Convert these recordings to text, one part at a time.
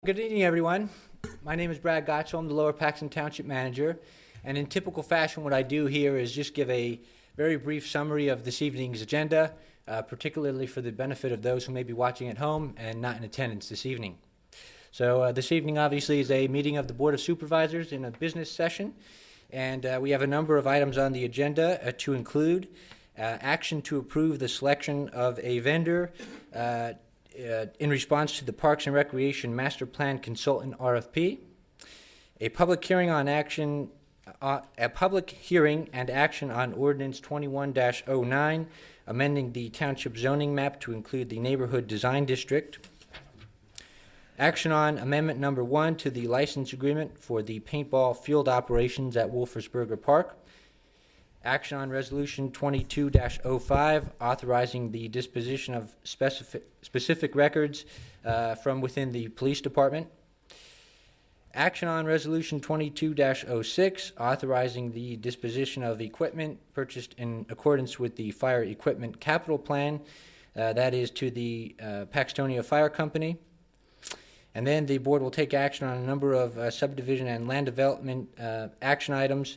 Good evening, everyone. My name is Brad Gottschall. I'm the Lower Paxton Township Manager. And in typical fashion, what I do here is just give a very brief summary of this evening's agenda, particularly for the benefit of those who may be watching at home and not in attendance this evening. So this evening, obviously, is a meeting of the Board of Supervisors in a business session. And we have a number of items on the agenda to include action to approve the selection of a vendor in response to the Parks and Recreation Master Plan Consultant RFP, a public hearing and action on Ordinance 21-09, amending the Township zoning map to include the Neighborhood Design District, action on Amendment Number 1 to the license agreement for the paintball field operations at Wolfersberger Park, action on Resolution 22-05, authorizing the disposition of specific records from within the police department. Action on Resolution 22-06, authorizing the disposition of equipment purchased in accordance with the Fire Equipment Capital Plan, that is to the Paxtonia Fire Company. And then the board will take action on a number of subdivision and land development action items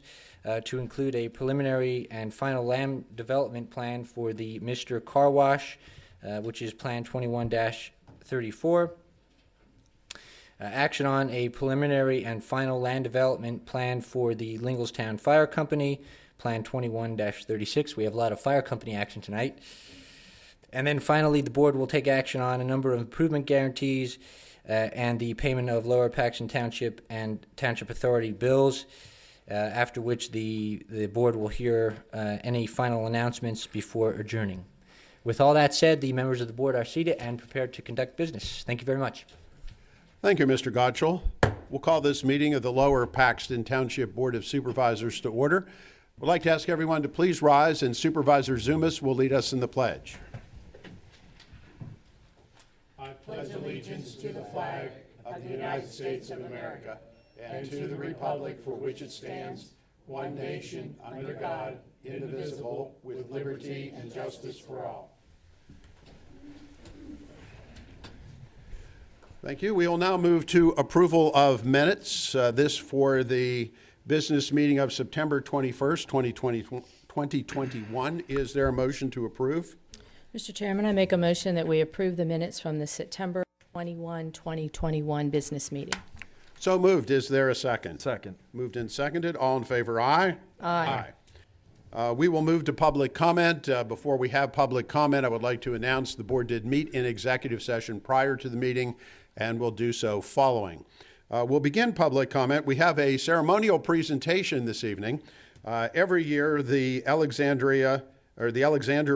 to include a preliminary and final land development plan for the Mr. Car Wash, which is Plan 21-34. Action on a preliminary and final land development plan for the Linglestown Fire Company, Plan 21-36. We have a lot of fire company action tonight. And then finally, the board will take action on a number of improvement guarantees and the payment of Lower Paxton Township and Township Authority bills, after which the board will hear any final announcements before adjourning. With all that said, the members of the board are seated and prepared to conduct business. Thank you very much. Thank you, Mr. Gottschall. We'll call this meeting of the Lower Paxton Township Board of Supervisors to order. We'd like to ask everyone to please rise, and Supervisor Zumas will lead us in the pledge. I pledge allegiance to the flag of the United States of America and to the republic for which it stands, one nation, under God, indivisible, with liberty and justice for all. Thank you. We will now move to approval of minutes. This for the business meeting of September 21st, 2021. Is there a motion to approve? Mr. Chairman, I make a motion that we approve the minutes from the September 21, 2021 business meeting. So moved. Is there a second? Second. Moved and seconded. All in favor, aye? Aye. We will move to public comment. Before we have public comment, I would like to announce the board did meet in executive session prior to the meeting and will do so following. We'll begin public comment. We have a ceremonial presentation this evening. Every year, the Alexander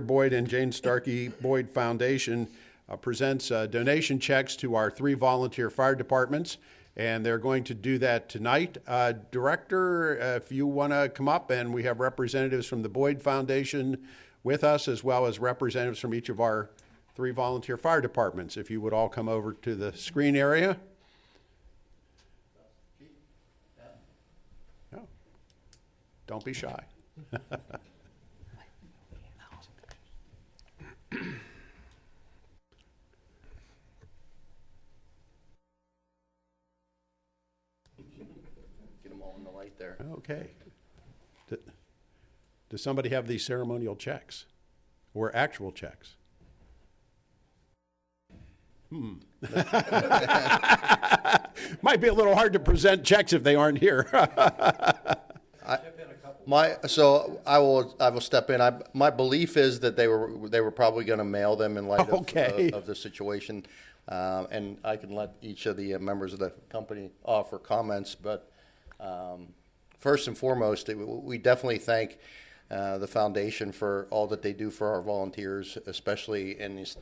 Boyd and Jane Starkey Boyd Foundation presents donation checks to our 3 volunteer fire departments, and they're going to do that tonight. Director, if you want to come up, and we have representatives from the Boyd Foundation with us, as well as representatives from each of our 3 volunteer fire departments. If you would all come over to the screen area. Oh. Don't be shy. Get them all in the light there. Okay. Does somebody have these ceremonial checks or actual checks? Might be a little hard to present checks if they aren't here. I will step in. My belief is that they were probably going to mail them in light of the situation, and I can let each of the members of the company offer comments. But first and foremost, we definitely thank the foundation for all that they do for our volunteers, especially in these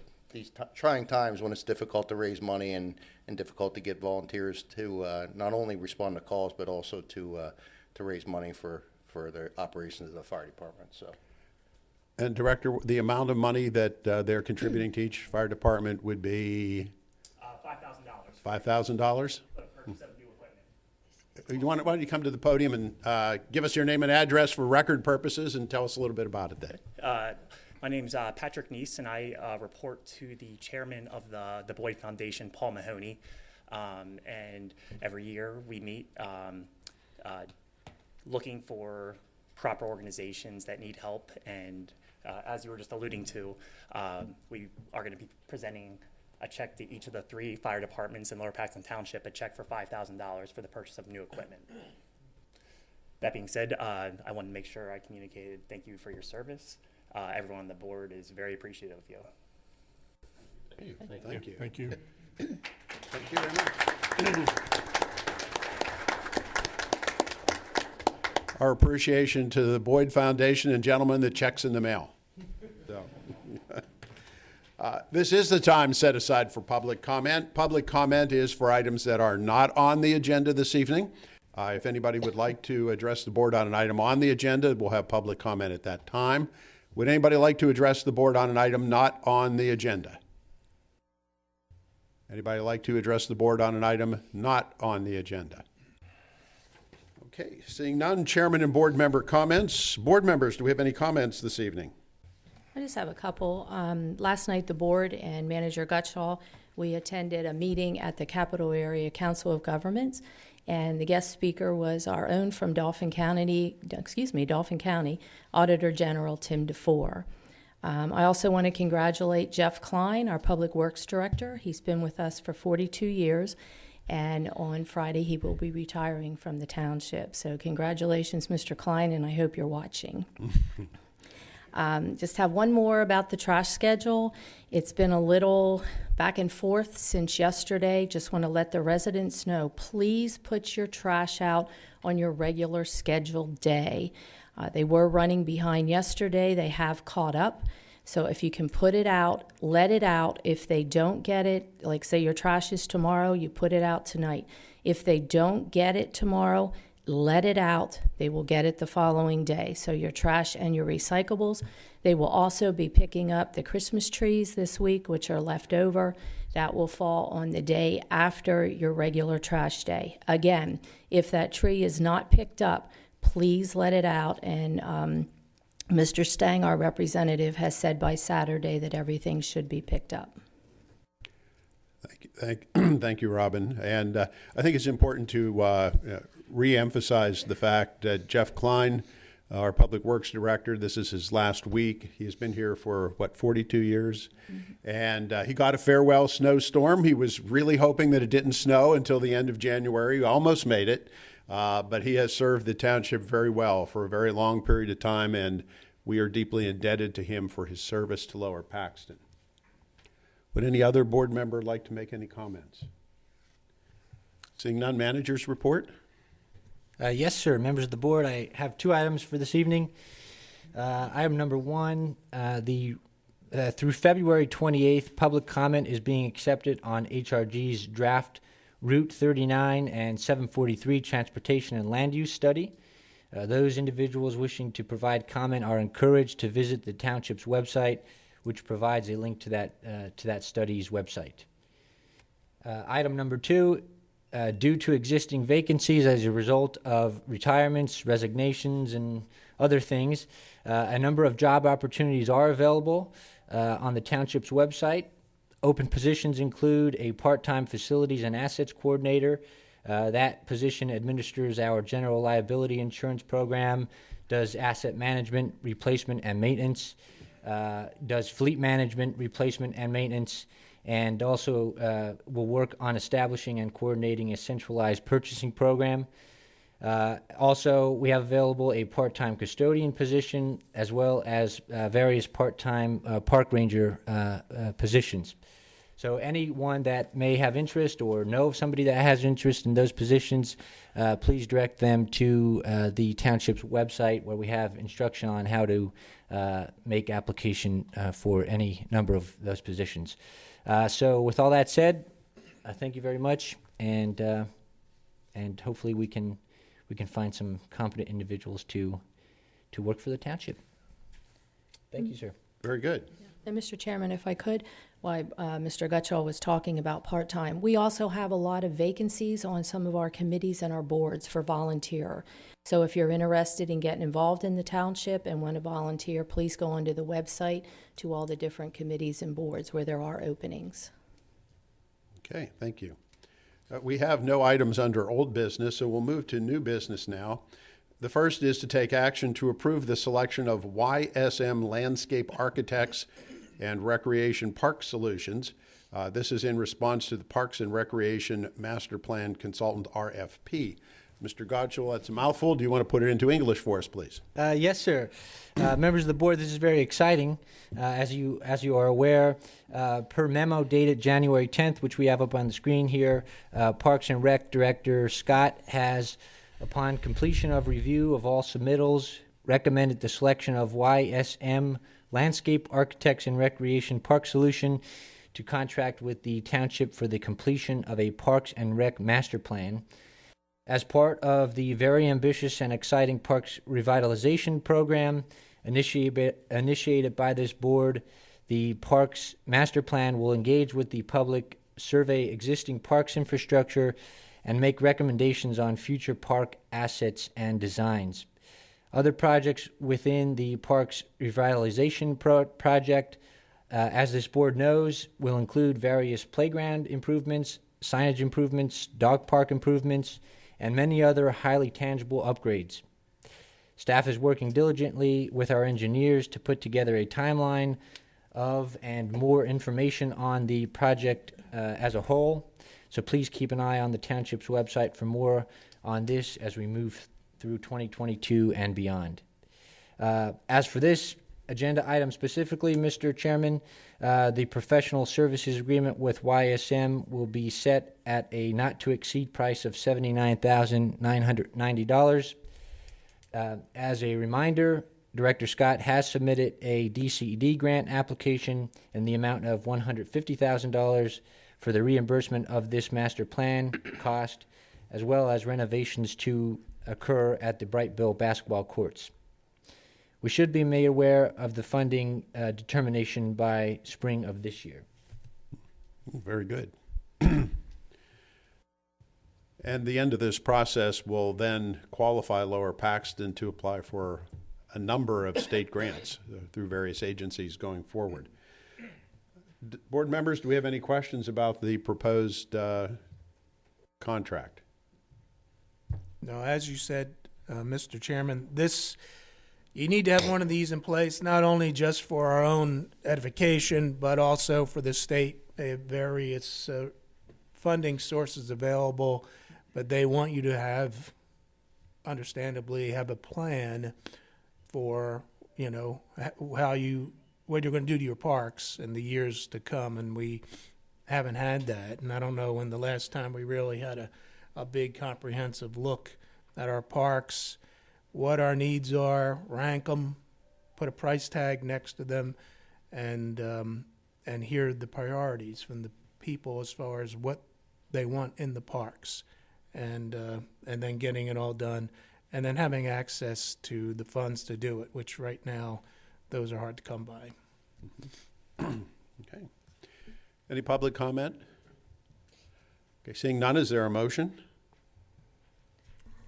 trying times when it's difficult to raise money and difficult to get volunteers to not only respond to calls but also to raise money for the operations of the fire department. So, and Director, the amount of money that they're contributing to each fire department would be $5,000. $5,000. Why don't you come to the podium and give us your name and address for record purposes and tell us a little bit about it there. My name's Patrick Neese, and I report to the chairman of the Boyd Foundation, Paul Mahoney. And every year we meet looking for proper organizations that need help. And as you were just alluding to, we are going to be presenting a check to each of the 3 fire departments in Lower Paxton Township, a check for $5,000 for the purchase of new equipment. That being said, I wanted to make sure I communicated thank you for your service. Everyone on the board is very appreciative of you. Thank you. Thank you. Thank you very much. Our appreciation to the Boyd Foundation and gentlemen, the check's in the mail. So, this is the time set aside for public comment. Public comment is for items that are not on the agenda this evening. If anybody would like to address the board on an item on the agenda, we'll have public comment at that time. Would anybody like to address the board on an item not on the agenda? Anybody like to address the board on an item not on the agenda? Okay, seeing none, chairman and board member comments. Board members, do we have any comments this evening? I just have a couple. Last night, the board and Manager Gutschall, we attended a meeting at the Capital Area Council of Governments, and the guest speaker was our own from Dauphin County, Auditor General Tim DeFore. I also want to congratulate Jeff Klein, our Public Works Director. He's been with us for 42 years, and on Friday he will be retiring from the township. So congratulations, Mr. Klein, and I hope you're watching. Just have one more about the trash schedule. It's been a little back and forth since yesterday. Just want to let the residents know, please put your trash out on your regular scheduled day. They were running behind yesterday. They have caught up. So if you can put it out, let it out. If they don't get it, like say your trash is tomorrow, you put it out tonight. If they don't get it tomorrow, let it out. They will get it the following day. So your trash and your recyclables. They will also be picking up the Christmas trees this week, which are left over. That will fall on the day after your regular trash day. Again, if that tree is not picked up, please let it out. And Mr. Stang, our representative, has said by Saturday that everything should be picked up. Thank you, Robin. And I think it's important to re-emphasize the fact that Jeff Klein, our Public Works Director, this is his last week. He's been here for, 42 years? Mm-hmm. And he got a farewell snowstorm. He was really hoping that it didn't snow until the end of January. He almost made it. But he has served the township very well for a very long period of time, and we are deeply indebted to him for his service to Lower Paxton. Would any other board member like to make any comments? Seeing none, managers report? Yes, sir. Members of the board, I have 2 items for this evening. Item number 1, through February 28th, public comment is being accepted on HRG's draft Route 39 and 743 Transportation and Land Use Study. Those individuals wishing to provide comment are encouraged to visit the township's website, which provides a link to that study's website. Item number 2, due to existing vacancies as a result of retirements, resignations, and other things, a number of job opportunities are available on the township's website. Open positions include a part-time facilities and assets coordinator. That position administers our general liability insurance program, does asset management, replacement, and maintenance, does fleet management, replacement, and maintenance, and also will work on establishing and coordinating a centralized purchasing program. Also, we have available a part-time custodian position as well as various part-time park ranger positions. So anyone that may have interest or know of somebody that has interest in those positions, please direct them to the township's website, where we have instruction on how to make application for any number of those positions. So with all that said, thank you very much, and hopefully we can find some competent individuals to work for the township. Thank you, sir. Very good. And Mr. Chairman, if I could, while Mr. Gutschall was talking about part-time, we also have a lot of vacancies on some of our committees and our boards for volunteer. So if you're interested in getting involved in the township and want to volunteer, please go onto the website to all the different committees and boards where there are openings. Okay, thank you. We have no items under old business, so we'll move to new business now. The first is to take action to approve the selection of YSM Landscape Architects and Recreation Park Solutions. This is in response to the Parks and Recreation Master Plan Consultant RFP. Mr. Gottschall, that's a mouthful. Do you want to put it into English for us, please? Yes, sir. Members of the board, this is very exciting. As you are aware, per memo dated January 10th, which we have up on the screen here, Parks and Rec Director Scott has, upon completion of review of all submittals, recommended the selection of YSM Landscape Architects and Recreation Park Solution to contract with the township for the completion of a Parks and Rec Master Plan. As part of the very ambitious and exciting Parks Revitalization Program initiated by this board, the Parks Master Plan will engage with the public, survey existing parks infrastructure, and make recommendations on future park assets and designs. Other projects within the Parks Revitalization Project, as this board knows, will include various playground improvements, signage improvements, dog park improvements, and many other highly tangible upgrades. Staff is working diligently with our engineers to put together a timeline of and more information on the project as a whole. So please keep an eye on the township's website for more on this as we move through 2022 and beyond. As for this agenda item specifically, Mr. Chairman, the professional services agreement with YSM will be set at a not-to-exceed price of $79,990. As a reminder, Director Scott has submitted a DCED grant application in the amount of $150,000 for the reimbursement of this master plan cost, as well as renovations to occur at the Brightville basketball courts. We should be made aware of the funding determination by spring of this year. Very good. And the end of this process will then qualify Lower Paxton to apply for a number of state grants through various agencies going forward. Board members, do we have any questions about the proposed contract? No, as you said, Mr. Chairman, you need to have one of these in place, not only just for our own edification, but also for the state. They have various funding sources available, but they want you to understandably, have a plan for, what you're going to do to your parks in the years to come, and we haven't had that. And I don't know when the last time we really had a big comprehensive look at our parks, what our needs are, rank them, put a price tag next to them, and hear the priorities from the people as far as what they want in the parks, and then getting it all done, and then having access to the funds to do it, which right now those are hard to come by. Okay. Any public comment? Okay, seeing none, is there a motion?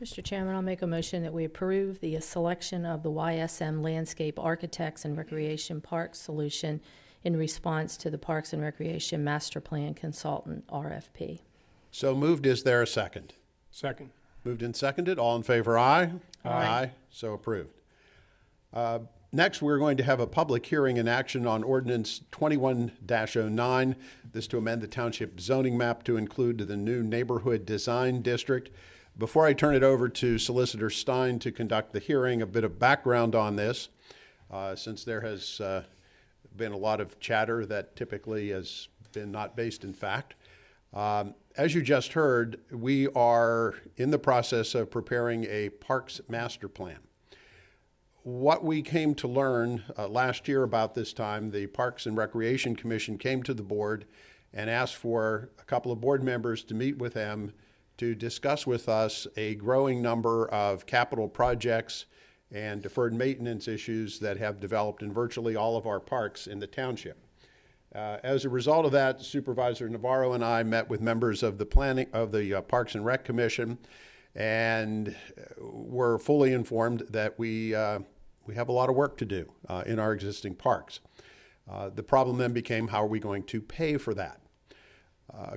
Mr. Chairman, I'll make a motion that we approve the selection of the YSM Landscape Architects and Recreation Park Solution in response to the Parks and Recreation Master Plan Consultant RFP. So moved. Is there a second? Second. Moved and seconded. All in favor, aye? Aye. So approved. Next, we're going to have a public hearing and action on Ordinance 21-09. This to amend the township zoning map to include the new neighborhood design district. Before I turn it over to Solicitor Stein to conduct the hearing, a bit of background on this, since there has been a lot of chatter that typically has been not based in fact. As you just heard, we are in the process of preparing a parks master plan. What we came to learn last year about this time, the Parks and Recreation Commission came to the board and asked for a couple of board members to meet with them to discuss with us a growing number of capital projects and deferred maintenance issues that have developed in virtually all of our parks in the township. As a result of that, Supervisor Navarro and I met with members of the Parks and Rec Commission, and were fully informed that we have a lot of work to do in our existing parks. The problem then became, how are we going to pay for that?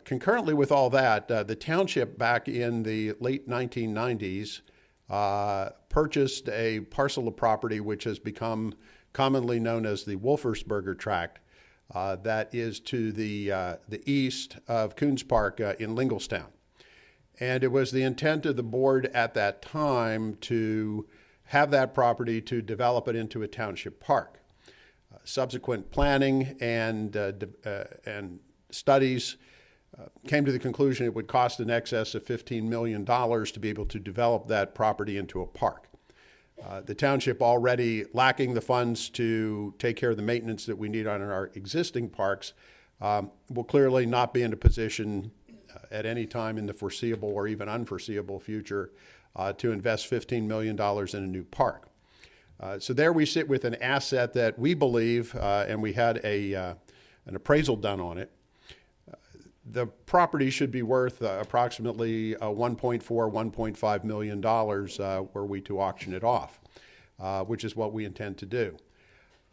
Concurrently with all that, the township back in the late 1990s purchased a parcel of property which has become commonly known as the Wolfersberger tract that is to the east of Coons Park in Linglestown. And it was the intent of the board at that time to have that property to develop it into a township park. Subsequent planning and studies came to the conclusion it would cost in excess of $15 million to be able to develop that property into a park. The township, already lacking the funds to take care of the maintenance that we need on our existing parks, will clearly not be in a position at any time in the foreseeable or even unforeseeable future to invest $15 million in a new park. So there we sit with an asset that we believe, and we had an appraisal done on it. The property should be worth approximately $1.4, $1.5 million were we to auction it off, which is what we intend to do.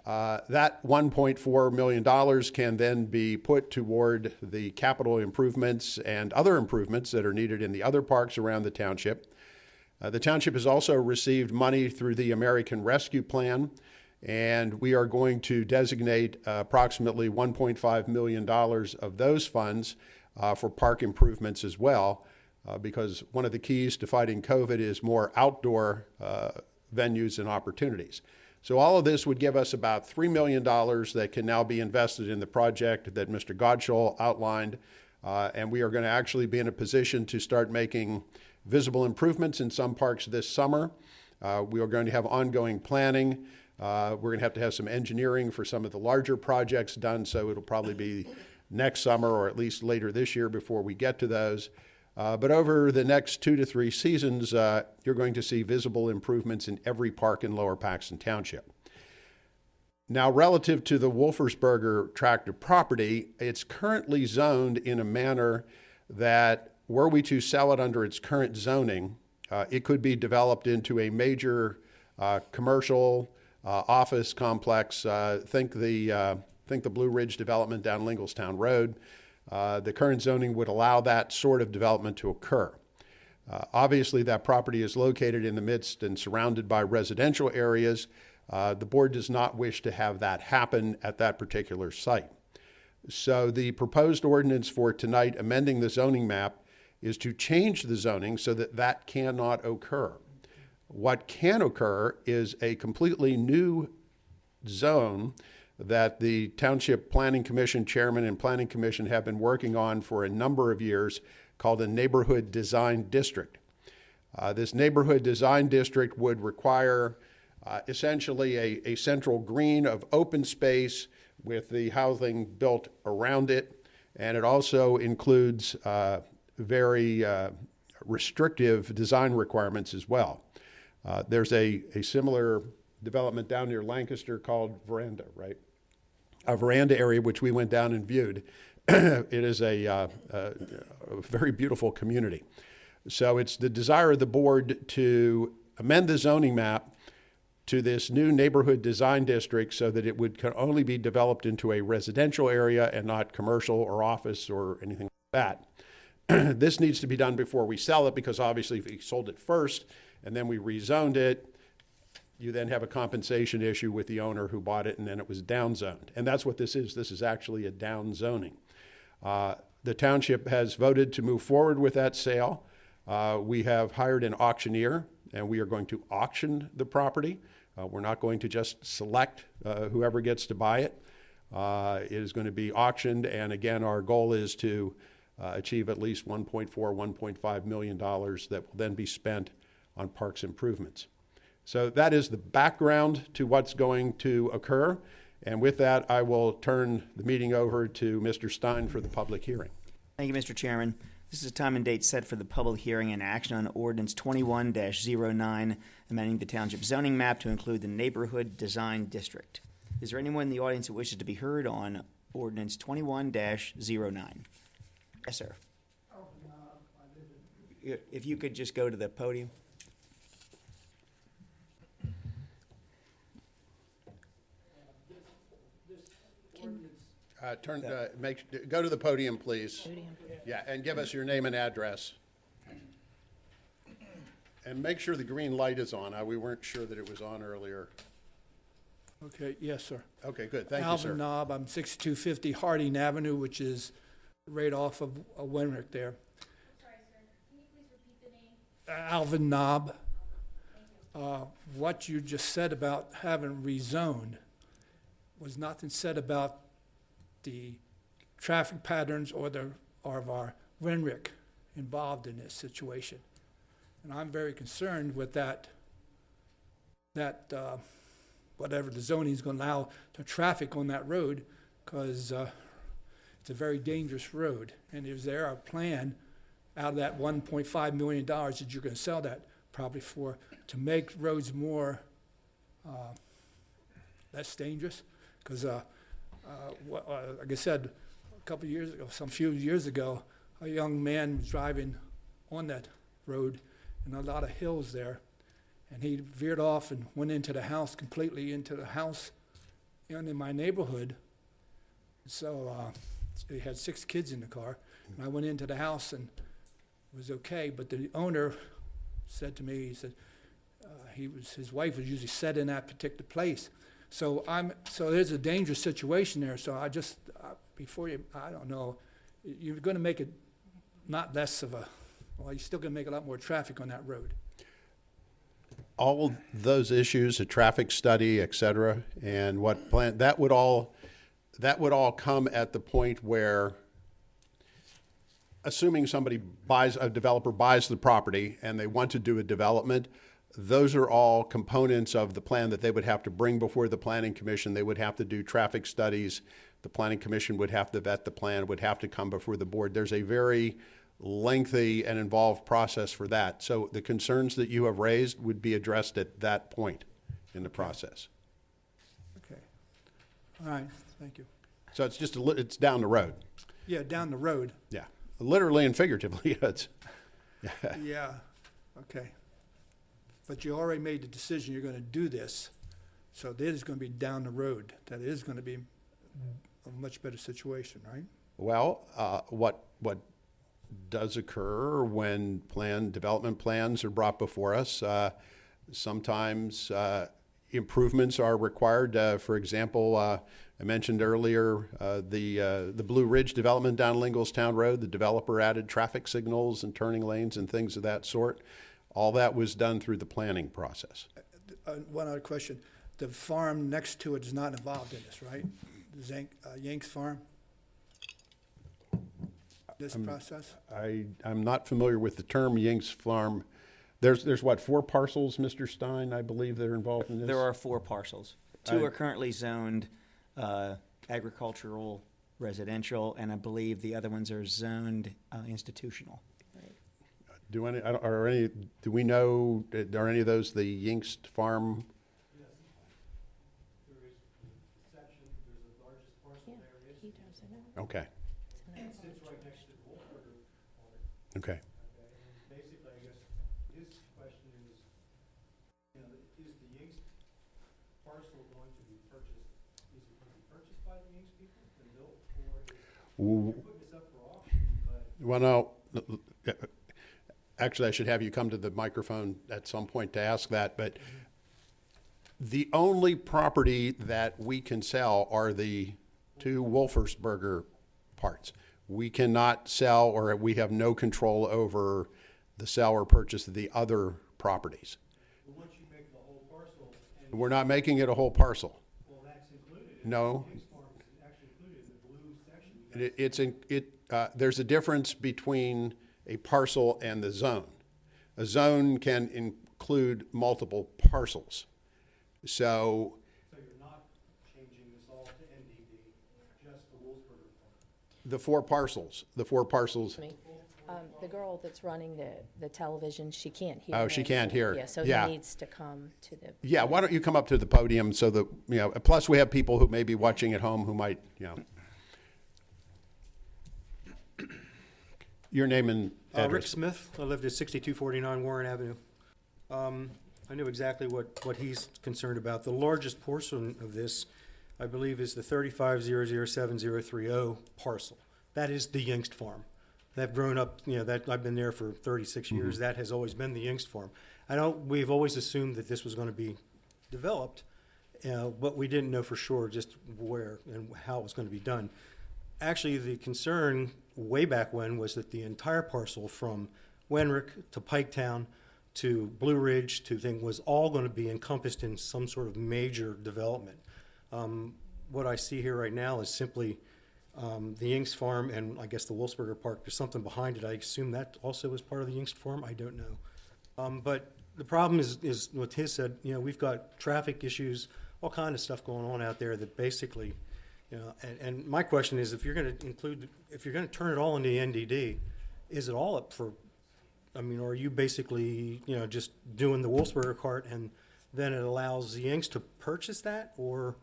That $1.4 million can then be put toward the capital improvements and other improvements that are needed in the other parks around the township. The township has also received money through the American Rescue Plan, and we are going to designate approximately $1.5 million of those funds for park improvements as well, because one of the keys to fighting COVID is more outdoor venues and opportunities. So all of this would give us about $3 million that can now be invested in the project that Mr. Godshall outlined, and we are going to actually be in a position to start making visible improvements in some parks this summer. We are going to have ongoing planning. We're going to have some engineering for some of the larger projects done, so it'll probably be next summer or at least later this year before we get to those. But over the next 2 to 3 seasons, you're going to see visible improvements in every park in Lower Paxton Township. Now, relative to the Wolfersberger tract of property, it's currently zoned in a manner that were we to sell it under its current zoning, it could be developed into a major commercial office complex. Think the Blue Ridge development down Linglestown Road. The current zoning would allow that sort of development to occur. Obviously, that property is located in the midst and surrounded by residential areas. The board does not wish to have that happen at that particular site. So the proposed ordinance for tonight, amending the zoning map, is to change the zoning so that that cannot occur. What can occur is a completely new zone that the Township Planning Commission Chairman and Planning Commission have been working on for a number of years, called a Neighborhood Design District. This Neighborhood Design District would require essentially a central green of open space with the housing built around it, and it also includes very restrictive design requirements as well. There's a similar development down near Lancaster called Veranda, right? A Veranda area, which we went down and viewed. It is a very beautiful community. So it's the desire of the board to amend the zoning map to this new neighborhood design district so that it would only be developed into a residential area and not commercial or office or anything like that. This needs to be done before we sell it, because obviously if we sold it first and then we rezoned it, you then have a compensation issue with the owner who bought it and then it was downzoned. And that's what this is. This is actually a downzoning. The township has voted to move forward with that sale. We have hired an auctioneer and we are going to auction the property. We're not going to just select whoever gets to buy it. It is going to be auctioned, and again, our goal is to achieve at least $1.4, $1.5 million that will then be spent on parks improvements. So that is the background to what's going to occur. And with that, I will turn the meeting over to Mr. Stein for the public hearing. Thank you, Mr. Chairman. This is a time and date set for the public hearing and action on Ordinance 21-09, amending the Township zoning map to include the Neighborhood Design District. Is there anyone in the audience that wishes to be heard on Ordinance 21-09? Yes, sir. If you could just go to the podium. Go to the podium, please. Yeah, and give us your name and address. And make sure the green light is on. We weren't sure that it was on earlier. Okay, yes, sir. Okay, good. Thank you, Alvin sir. Knob, I'm 6250 Harding Avenue, which is right off of Wenrick there. Sorry, sir. Can you please repeat the name? Alvin Knob. What you just said about having rezoned was nothing said about the traffic patterns or of our Wenrick involved in this situation. And I'm very concerned with that whatever the zoning is going to allow the traffic on that road, because it's a very dangerous road. And is there a plan out of that $1.5 million that you're going to sell that property for to make roads more less dangerous? Because like I said, a few years ago, a young man was driving on that road and a lot of hills there, and he veered off and went into the house, completely into the house and in my neighborhood. So he had 6 kids in the car, and I went into the house and it was okay, but the owner said to me, he said his wife was usually set in that particular place. So there's a dangerous situation there. So I just I don't know, you're going to make it not less of a, well, you're still going to make a lot more traffic on that road. All of those issues, a traffic study, et cetera, and what plan, that would all come at the point where, assuming a developer buys the property and they want to do a development, those are all components of the plan that they would have to bring before the Planning Commission. They would have to do traffic studies. The Planning Commission would have to vet the plan, would have to come before the board. There's a very lengthy and involved process for that. So the concerns that you have raised would be addressed at that point in the process. Okay. All right, thank you. So it's just it's down the road. Yeah, down the road. Yeah, literally and figuratively. It's Yeah, okay. But you already made the decision you're going to do this, so it is going to be down the road. That is going to be a much better situation, right? Well, what does occur when development plans are brought before us, sometimes improvements are required. For example, I mentioned earlier the Blue Ridge development down Linglestown Road. The developer added traffic signals and turning lanes and things of that sort. All that was done through the planning process. One other question. The farm next to it is not involved in this, right? The Yanks Farm? This process? I'm not familiar with the term Yanks Farm. There's what, 4 parcels, Mr. Stein, I believe, that are involved in this? There are 4 parcels. 2 are currently zoned agricultural, residential, and I believe the other ones are zoned institutional. Do we know, are any of those the Yanks Farm? Yes. There is a section, there's the largest parcel there is. He doesn't know. Okay, It sits right next to the Wolfersberger on it. okay. Okay, and basically, I guess, his question is, is the Yanks parcel going to be purchased, is it going to be purchased by the Yanks people and built, or you're putting this up for auction, but Well, no, actually, I should have you come to the microphone at some point to ask that, but the only property that we can sell are the 2 Wolfersberger parts. We cannot sell, or we have no control over the sale or purchase of the other properties. once you make the whole parcel, and, We're not making it a whole parcel. well, that's included. No. The Yanks farm is actually included in the blue section. There's a difference between a parcel and the zone. A zone can include multiple parcels. So So you're not changing this all to NDD, just the Wolfersberger part? the 4 parcels, The girl that's running the television, she can't hear. Oh, she him. can't hear. Yeah, so Yeah. he needs to come to the. yeah, why don't you come up to the podium so that, plus we have people who may be watching at home who might, your name and Rick address. Smith. I lived at 6249 Warren Avenue. I knew exactly what he's concerned about. The largest portion of this I believe is the 35007030 parcel. That is the Yingst farm. They've grown up, that, I've been there for 36 years. That has always been the Yingst farm. We've always assumed that this was going to be developed, but we didn't know for sure just where and how it was going to be done. Actually, the concern way back when was that the entire parcel from Wenrick to Piketown to Blue Ridge to thing was all going to be encompassed in some sort of major development. What I see here right now is simply the Yingst farm and I guess the Wolfersberger Park. There's something behind it. I assume that also is part of the Yingst farm. I don't know. But the problem is what his said. We've got traffic issues, all kind of stuff going on out there that basically, and my question is, if you're going to turn it all into the NDD, is it all up for? I mean, or are you basically, just doing the Wolfersberger cart and then it allows the Yanks to purchase that, or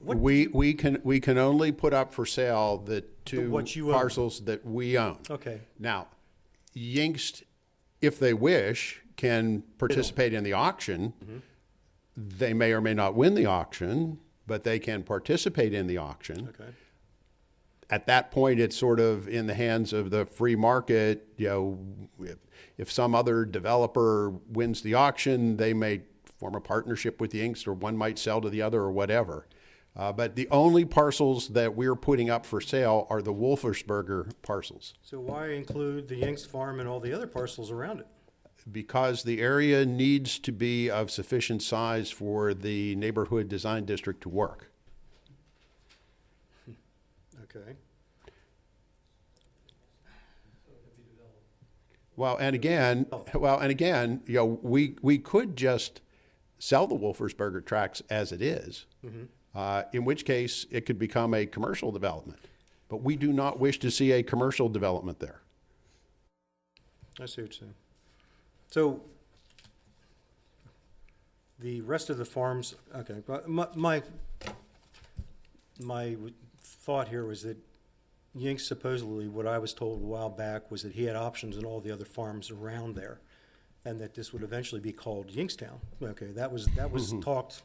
what? We can only put up for sale the two what you own. parcels that we own. Okay. Now, Yingst, if they wish, can participate in the auction. They may or may not win the auction, but they can participate in the auction. Okay. At that point, it's sort of in the hands of the free market. If some other developer wins the auction, they may form a partnership with the Yingst, or one might sell to the other, or whatever. But the only parcels that we're putting up for sale are the Wolfersberger parcels, So why include the Yingst farm and all the other parcels around it? because the area needs to be of sufficient size for the neighborhood design district to work. Okay. Well, and again, we could just sell the Wolfersberger tracts as it is, in which case it could become a commercial development. But we do not wish to see a commercial development there. I see what you're saying. So the rest of the farms, okay, but my thought here was that Yingst supposedly, what I was told a while back was that he had options in all the other farms around there, and that this would eventually be called Yingstown. Okay, that was talked,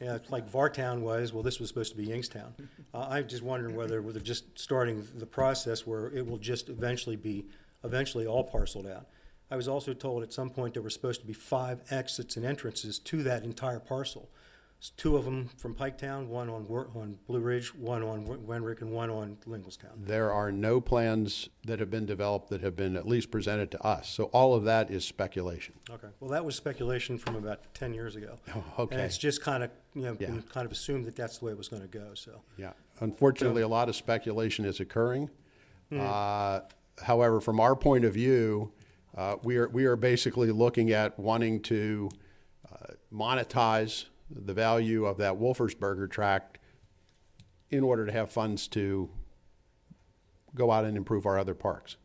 like Vartown was. Well, this was supposed to be Yingstown. I'm just wondering whether they're just starting the process where it will just eventually all parceled out. I was also told at some point there were supposed to be 5 exits and entrances to that entire parcel. 2 of them from Piketown, one on Blue Ridge, one on Wenrick, and one on Linglestown. There are no plans that have been developed that have been at least presented to us. So all of that is speculation. Okay, well, that was speculation from about 10 years ago. Oh, okay. And it's just kind of, been Yeah. kind of assumed that that's the way it was going to go, so. Yeah, unfortunately, a lot of speculation is occurring. However, from our point of view, we are basically looking at wanting to monetize the value of that Wolfersberger tract in order to have funds to go out and improve our other parks,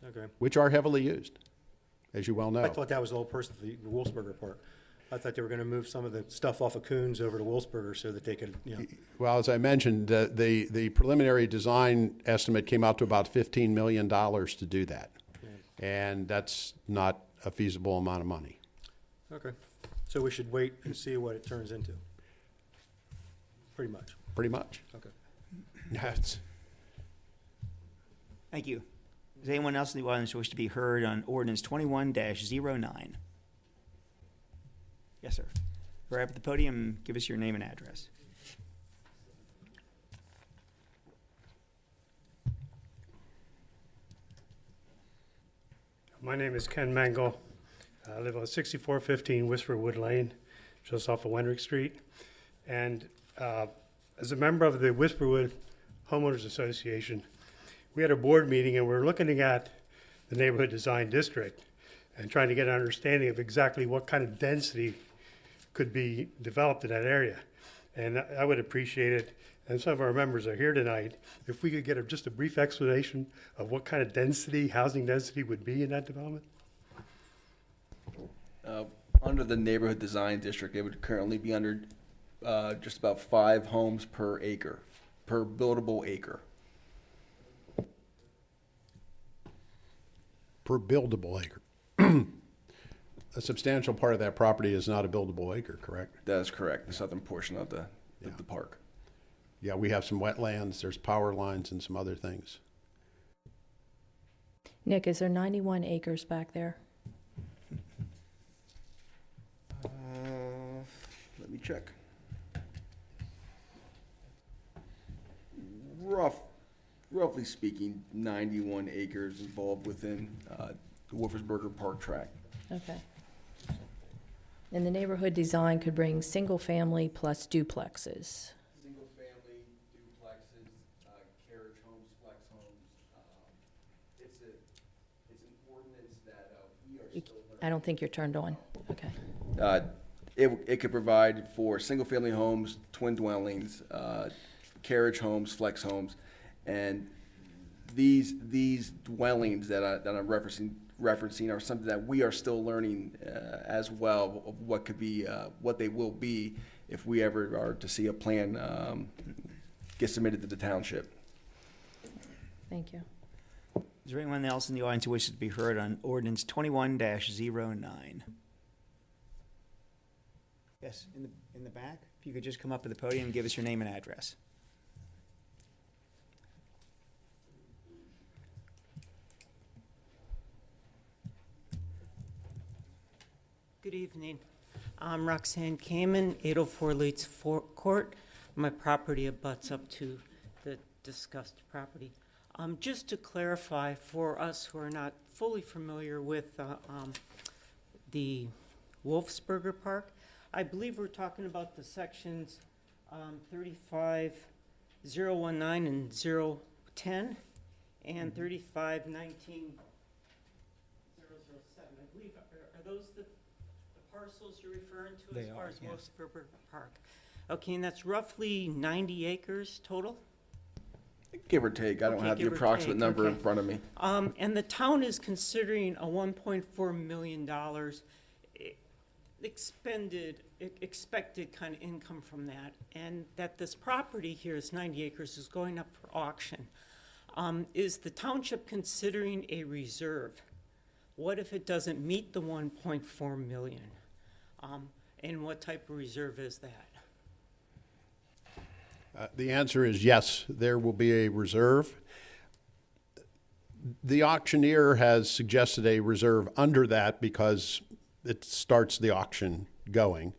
Okay. which are heavily used, as you well know. I thought that was the whole purpose of the Wolfersberger part. I thought they were going to move some of the stuff off of Coons over to Wolfersberger so that they could, Well, as I mentioned, the preliminary design estimate came out to about $15 million to do that. And that's not a feasible amount of money. Okay. So we should wait and see what it turns into. Pretty much. Pretty much. Okay. That's, Thank you. Does anyone else in the audience wish to be heard on ordinance 21-09? Yes, sir. Grab the podium, give us your name and address. My name is Ken Mangle. I live on 6415 Whisperwood Lane, just off of Wenrick Street. And as a member of the Whisperwood Homeowners Association, we had a board meeting and we're looking at the neighborhood design district and trying to get an understanding of exactly what kind of density could be developed in that area. And I would appreciate it, and some of our members are here tonight, if we could get just a brief explanation of what kind of density, housing density would be in that development. Under the neighborhood design district, it would currently be under just about 5 homes per acre, per buildable acre. per buildable acre. A substantial part of that property is not a buildable acre, correct? That is correct, the southern portion of the park. Yeah, we have some wetlands, there's power lines and some other things. Nick, is there 91 acres back there? Let me check. Roughly speaking, 91 acres involved within the Wolfersberger Park tract. Okay. And the neighborhood design could bring single-family plus duplexes. Single-family, duplexes, carriage homes, flex homes. It's an ordinance that we are still learning. I don't think you're turned on. Okay. It could provide for single-family homes, twin dwellings, carriage homes, flex homes, and these dwellings that I'm referencing are something that we are still learning as well of what could be, what they will be if we ever are to see a plan get submitted to the township. Thank you. Is there anyone else in the audience who wishes to be heard on ordinance 21-09? Yes, in the back? If you could just come up to the podium and give us your name and address. Good evening. I'm Roxanne Kamen, 804 Leeds Court. My property abuts up to the discussed property. Just to clarify for us who are not fully familiar with the Wolfersberger Park, I believe we're talking about the sections 35019 and 010 and 3519 007. I believe, are those the parcels you're referring to They as far are, as yes. Wolfersberger Park? Okay, and that's roughly 90 acres total? Give or take. I don't Okay, have the give or approximate take, number in okay. front of me. And the town is considering a $1.4 million expected kind of income from that, and that this property here is 90 acres is going up for auction. Is the township considering a reserve? What if it doesn't meet the 1.4 million? And what type of reserve is that? The answer is yes, there will be a reserve. The auctioneer has suggested a reserve under that because it starts the auction going.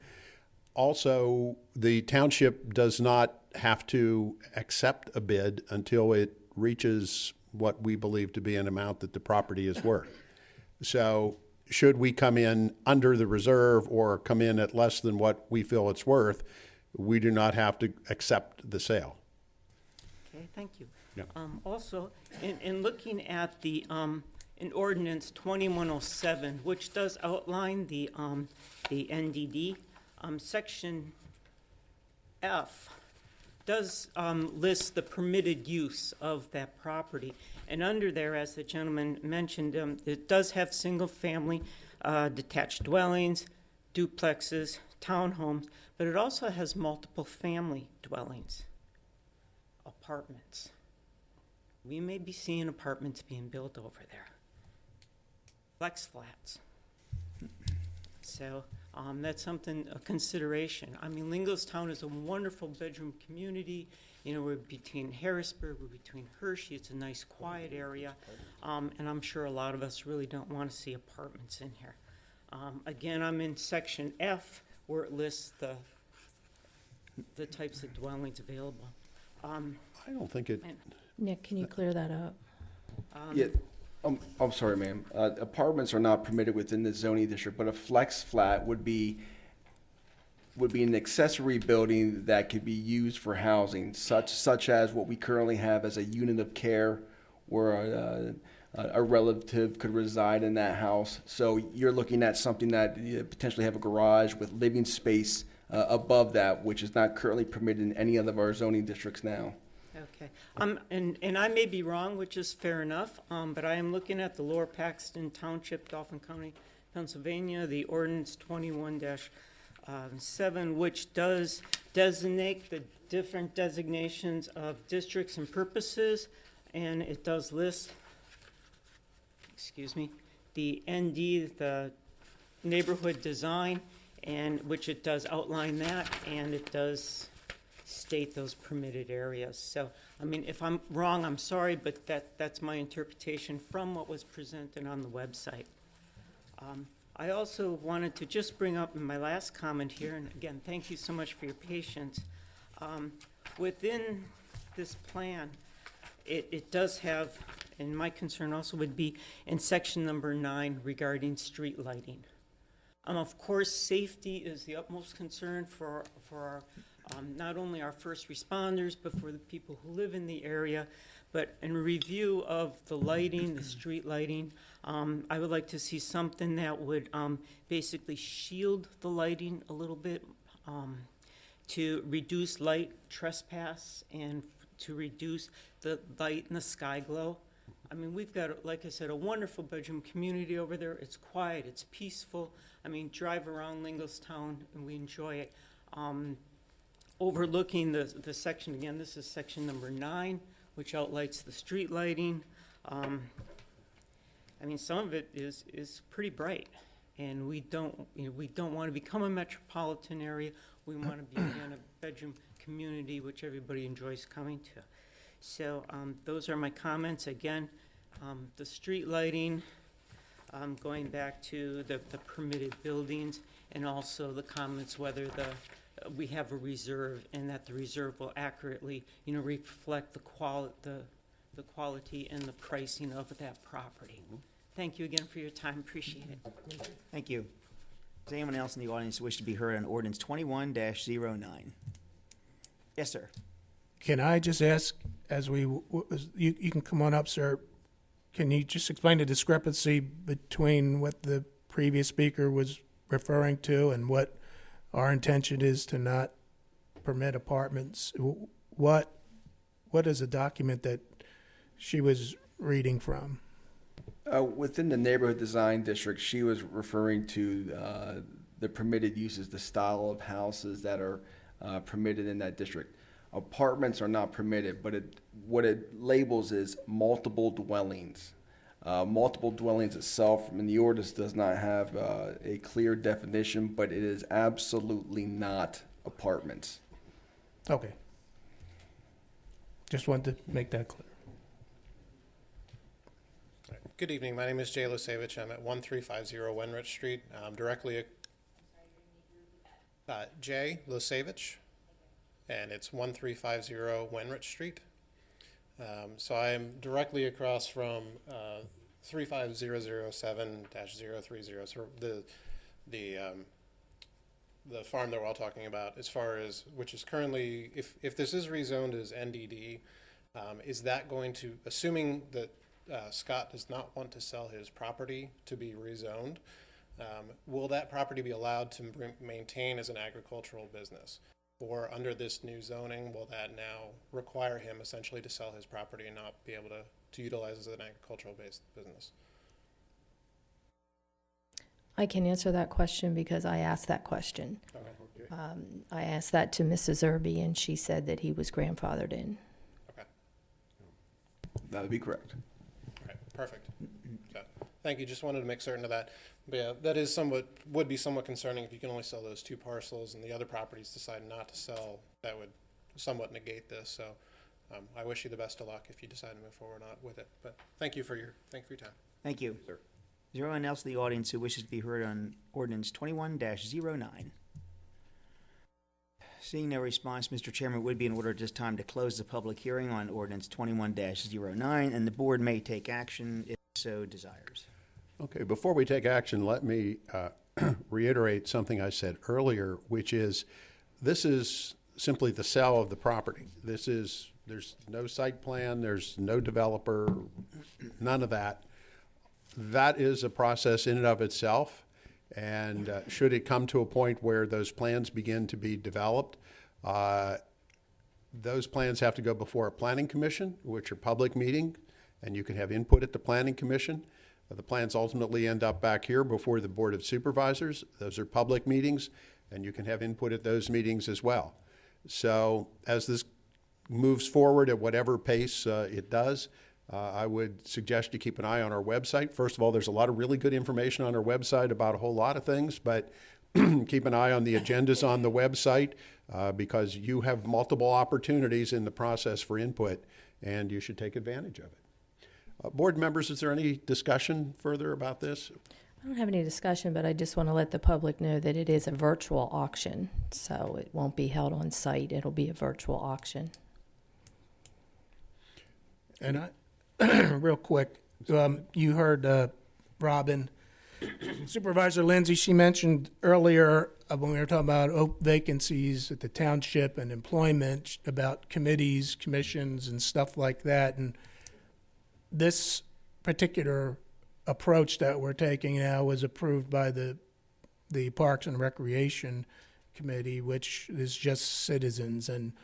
Also, the township does not have to accept a bid until it reaches what we believe to be an amount that the property is worth. So should we come in under the reserve or come in at less than what we feel it's worth, we do not have to accept the sale. Okay, thank you. Yeah. Also, in looking at the, in ordinance 2107, which does outline the NDD, section F does list the permitted use of that property. And under there, as the gentleman mentioned, it does have single-family detached dwellings, duplexes, townhomes, but it also has multiple family dwellings, apartments. We may be seeing apartments being built over there. Flex flats. So that's something, a consideration. I mean, Linglestown is a wonderful bedroom community. You know, we're between Harrisburg, we're between Hershey. It's a nice, quiet area. And I'm sure a lot of us really don't want to see apartments in here. Again, I'm in section F, where it lists the types of dwellings available. I don't think it, Nick, can you clear that up? Yeah, I'm sorry, ma'am. Apartments are not permitted within the zoning district, but a flex flat would be an accessory building that could be used for housing, such as what we currently have as a unit of care where a relative could reside in that house. So you're looking at something that potentially have a garage with living space above that, which is not currently permitted in any of our zoning districts now. Okay. And I may be wrong, which is fair enough, but I am looking at the Lower Paxton Township, Dauphin County, Pennsylvania, the ordinance 21-7, which does designate the different designations of districts and purposes, and it does list, the ND, the neighborhood design, and which it does outline that, and it does state those permitted areas. So, I mean, if I'm wrong, I'm sorry, but that's my interpretation from what was presented on the website. I also wanted to just bring up in my last comment here, and again, thank you so much for your patience. Within this plan, it does have, and my concern also would be in section number 9 regarding street lighting. Of course, safety is the utmost concern for our, not only our first responders, but for the people who live in the area. But in review of the lighting, the street lighting, I would like to see something that would basically shield the lighting a little bit to reduce light trespass and to reduce the light and the sky glow. I mean, we've got, like I said, a wonderful bedroom community over there. It's quiet, it's peaceful. I mean, drive around Linglestown and we enjoy it. Overlooking the section, again, this is section number 9, which outlines the street lighting. I mean, some of it is pretty bright, and we don't want to become a metropolitan area. We want to be, again, a bedroom community which everybody enjoys coming to. So those are my comments. Again, the street lighting, going back to the permitted buildings, and also the comments whether we have a reserve and that the reserve will accurately, reflect the quality and the pricing of that property. Thank you again for your time. Appreciate it. Thank you. Does anyone else in the audience wish to be heard on ordinance 21-09? Yes, sir. Can I just ask, you can come on up, sir. Can you just explain the discrepancy between what the previous speaker was referring to and what our intention is to not permit apartments? What is a document that she was reading from? Within the neighborhood design district, she was referring to the permitted uses, the style of houses that are permitted in that district. Apartments are not permitted, but what it labels is multiple dwellings. Multiple dwellings itself, in the ordinance, does not have a clear definition, but it is absolutely not apartments. Okay. Just wanted to make that clear. Good evening. My name is Jay Lusevich. I'm at 1350 Wenrich Street. Directly, Jay Lusevich, and it's 1350 Wenrich Street. So I am directly across from 35007-030. So the farm that we're all talking about, as far as which is currently, if this is rezoned as NDD, is that going to, assuming that Scott does not want to sell his property to be rezoned, will that property be allowed to maintain as an agricultural business? Or under this new zoning, will that now require him essentially to sell his property and not be able to utilize as an agricultural-based business? I can answer that question because I asked that question. Okay. I asked that to Mrs. Irby, and she said that he was grandfathered in. Okay. That would be correct. All right. Perfect. So, thank you. Just wanted to make certain of that. But yeah, that is would be somewhat concerning if you can only sell those 2 parcels and the other properties decide not to sell. That would somewhat negate this. So I wish you the best of luck if you decide to move forward with it. But thank you for your time. Thank you. Sir. Is there anyone else in the audience who wishes to be heard on ordinance 21-09? Seeing no response, Mr. Chairman, it would be in order at this time to close the public hearing on ordinance 21-09, and the board may take action if so desires. Okay, before we take action, let me reiterate something I said earlier, which is this is simply the sale of the property. There's no site plan, there's no developer, none of that. That is a process in and of itself, and should it come to a point where those plans begin to be developed, those plans have to go before a planning commission, which are public meeting, and you can have input at the planning commission. The plans ultimately end up back here before the Board of Supervisors. Those are public meetings, and you can have input at those meetings as well. So as this moves forward at whatever pace it does, I would suggest you keep an eye on our website. First of all, there's a lot of really good information on our website about a whole lot of things, but keep an eye on the agendas on the website because you have multiple opportunities in the process for input, and you should take advantage of it. Board members, is there any discussion further about this? I don't have any discussion, but I just want to let the public know that it is a virtual auction, so it won't be held on site. It'll be a virtual auction. And I, real quick, you heard Robin, Supervisor Lindsay, she mentioned earlier when we were talking about vacancies at the township and employment, about committees, commissions, and stuff like that. And this particular approach that we're taking now was approved by the Parks and Recreation Committee, which is just citizens. And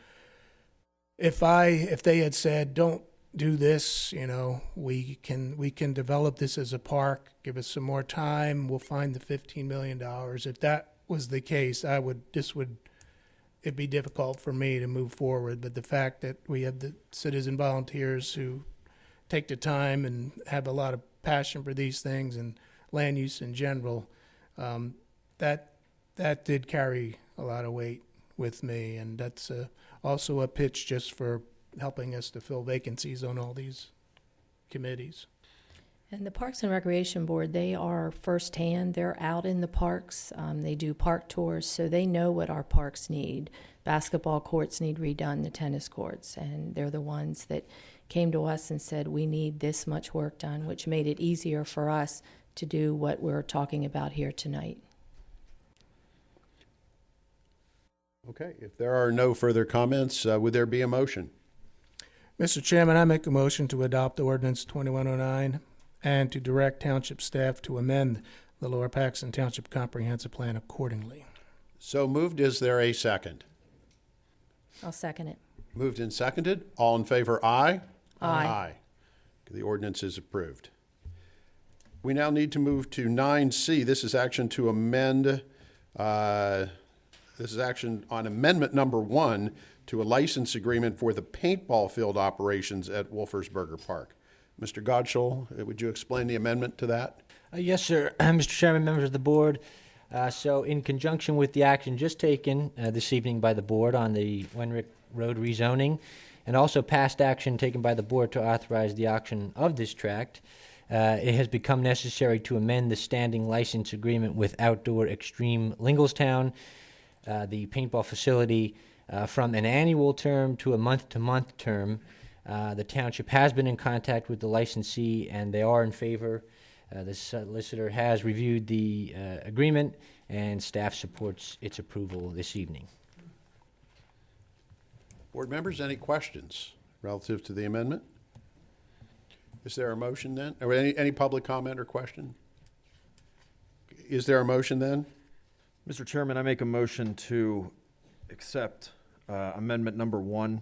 if they had said, don't do this, you know, we can develop this as a park, give us some more time, we'll find the $15 million. If that was the case, it'd be difficult for me to move forward. But the fact that we have the citizen volunteers who take the time and have a lot of passion for these things and land use in general, that did carry a lot of weight with me, and that's also a pitch just for helping us to fill vacancies on all these committees. And the Parks and Recreation Board, they are firsthand. They're out in the parks. They do park tours, so they know what our parks need. Basketball courts need redone, the tennis courts, and they're the ones that came to us and said, we need this much work done, which made it easier for us to do what we're talking about here tonight. Okay, if there are no further comments, would there be a motion? Mr. Chairman, I make a motion to adopt Ordinance 2109 and to direct Township staff to amend the Lower Paxton Township Comprehensive Plan accordingly. So moved. Is there a second? I'll second it. Moved and seconded. All in favor, aye? Aye. The ordinance is approved. We now need to move to 9C. This is action to amend, this is action on amendment number 1 to a license agreement for the paintball field operations at Wolfersberger Park. Mr. Godshall, would you explain the amendment to that? Yes, sir. Mr. Chairman, members of the board. So in conjunction with the action just taken this evening by the board on the Wenrick Road rezoning, and also past action taken by the board to authorize the auction of this tract, it has become necessary to amend the standing license agreement with Outdoor Extreme Linglestown, the paintball facility, from an annual term to a month-to-month term. The township has been in contact with the licensee, and they are in favor. The solicitor has reviewed the agreement, and staff supports its approval this evening. Board members, any questions relative to the amendment? Is there a motion then? Or any public comment or question? Is there a motion then? Mr. Chairman, I make a motion to accept amendment number 1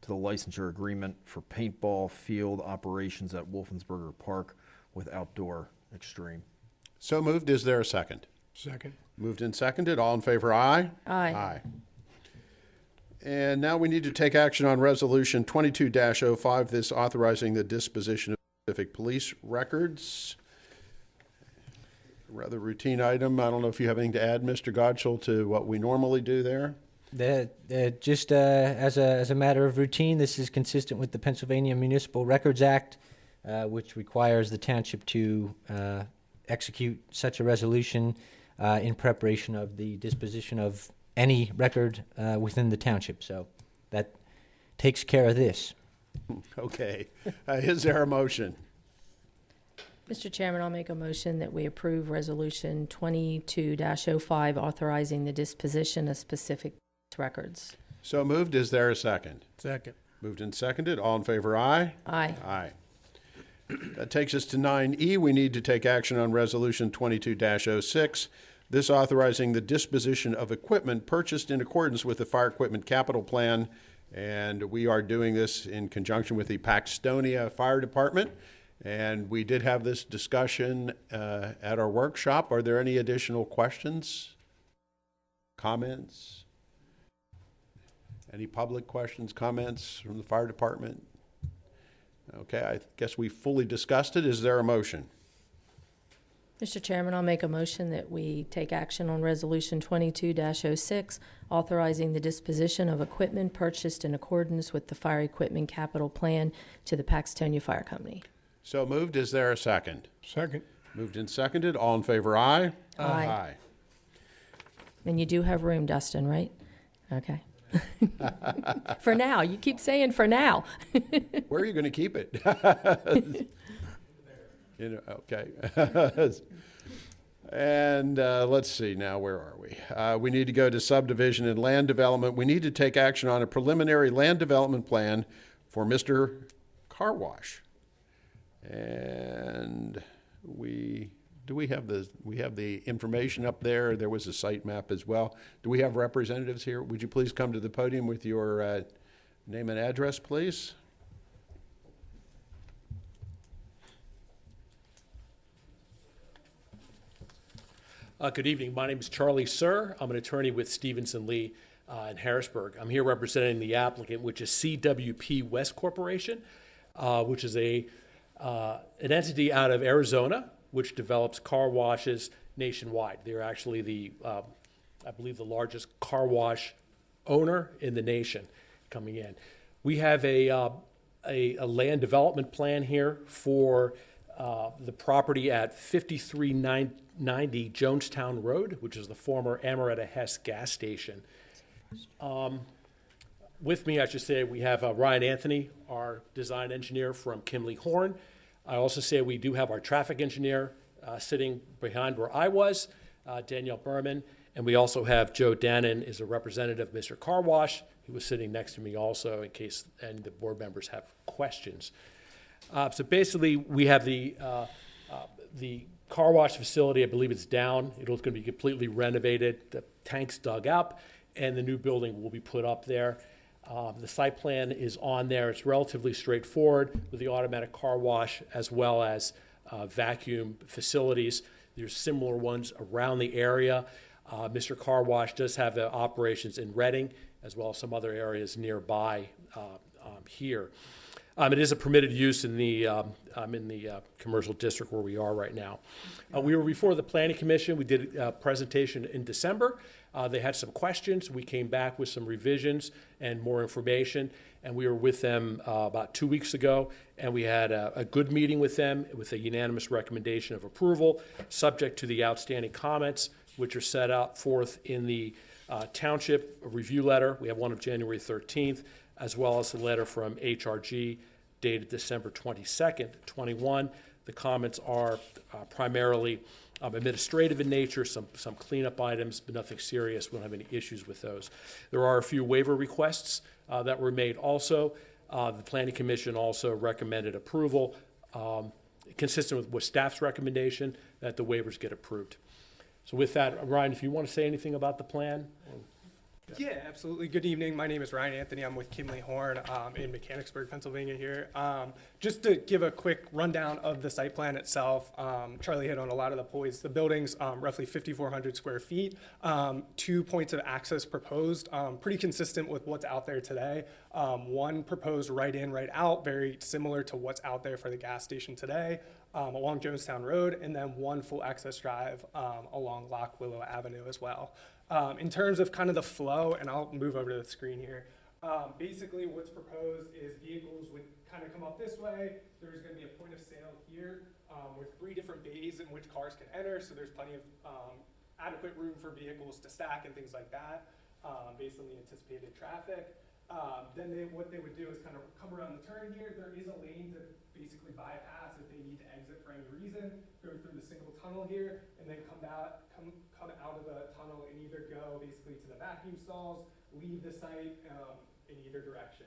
to the licensure agreement for paintball field operations at Wolfersberger Park with Outdoor Extreme. So moved. Is there a second? Second. Moved and seconded. All in favor, aye? Aye. Aye. And now we need to take action on Resolution 22-05, this authorizing the disposition of specific police records. Rather routine item. I don't know if you have anything to add, Mr. Godshall, to what we normally do there. Just as a matter of routine, this is consistent with the Pennsylvania Municipal Records Act, which requires the township to execute such a resolution in preparation of the disposition of any record within the township. So that takes care of this. Okay. Is there a motion? Mr. Chairman, I'll make a motion that we approve Resolution 22-05, authorizing the disposition of specific records. So moved. Is there a second? Second. Moved and seconded. All in favor, aye? Aye. Aye. That takes us to 9E. We need to take action on Resolution 22-06. This authorizing the disposition of equipment purchased in accordance with the Fire Equipment Capital Plan. And we are doing this in conjunction with the Paxtonia Fire Department. And we did have this discussion at our workshop. Are there any additional questions? Comments? Any public questions, comments from the fire department? Okay, I guess we fully discussed it. Is there a motion? Mr. Chairman, I'll make a motion that we take action on Resolution 22-06, authorizing the disposition of equipment purchased in accordance with the Fire Equipment Capital Plan to the Paxtonia Fire Company. So moved. Is there a second? Second. Moved and seconded. All in favor, aye? Aye. And you do have room, Dustin, right? Okay. For now. You keep saying for now. Where are you going to keep it? Okay. And let's see now, where are we? We need to go to subdivision and land development. We need to take action on a preliminary land development plan for Mr. Car Wash. And we have the information up there. There was a site map as well. Do we have representatives here? Would you please come to the podium with your name and address, please? Good evening. My name is Charlie Sir. I'm an attorney with Stevenson Lee in Harrisburg. I'm here representing the applicant, which is CWP West Corporation, which is an entity out of Arizona, which develops car washes nationwide. They're actually I believe, the largest car wash owner in the nation coming in. We have a land development plan here for the property at 5390 Jonestown Road, which is the former Amaretta Hess gas station. With me, I should say, we have Ryan Anthony, our design engineer from Kimley Horn. I also say we do have our traffic engineer sitting behind where I was, Danielle Berman, and we also have Joe Dannon is a representative of Mr. Car Wash. He was sitting next to me also in case any of the board members have questions. So basically, we have the car wash facility. I believe it's down. It's going to be completely renovated. The tank's dug up, and the new building will be put up there. The site plan is on there. It's relatively straightforward with the automatic car wash as well as vacuum facilities. There's similar ones around the area. Mr. Car Wash does have operations in Reading as well as some other areas nearby here. It is a permitted use in the commercial district where we are right now. We were before the Planning Commission. We did a presentation in December. They had some questions. We came back with some revisions and more information, and we were with them about 2 weeks ago, and we had a good meeting with them with a unanimous recommendation of approval, subject to the outstanding comments, which are set out forth in the Township review letter. We have one of January 13th, as well as a letter from HRG dated December 22nd, 21. The comments are primarily administrative in nature, some cleanup items, but nothing serious. We don't have any issues with those. There are a few waiver requests that were made also. The Planning Commission also recommended approval, consistent with staff's recommendation, that the waivers get approved. So with that, Ryan, if you want to say anything about the plan? Yeah, absolutely. Good evening. My name is Ryan Anthony. I'm with Kimley Horn in Mechanicsburg, Pennsylvania here. Just to give a quick rundown of the site plan itself, Charlie hit on a lot of the points. The building's roughly 5,400 square feet, 2 points of access proposed, pretty consistent with what's out there today. One proposed right in, right out, very similar to what's out there for the gas station today. Along Jonestown Road, and then one full access drive along Lock Willow Avenue as well. In terms of kind of the flow, and I'll move over to the screen here, basically what's proposed is vehicles would kind of come up this way. There's going to be a point of sale here with 3 different bays in which cars can enter, so there's plenty of adequate room for vehicles to stack and things like that based on the anticipated traffic. Then what they would do is kind of come around the turn here. There is a lane to basically bypass if they need to exit for any reason, go through the single tunnel here, and then come out of the tunnel and either go basically to the vacuum stalls, leave the site in either direction.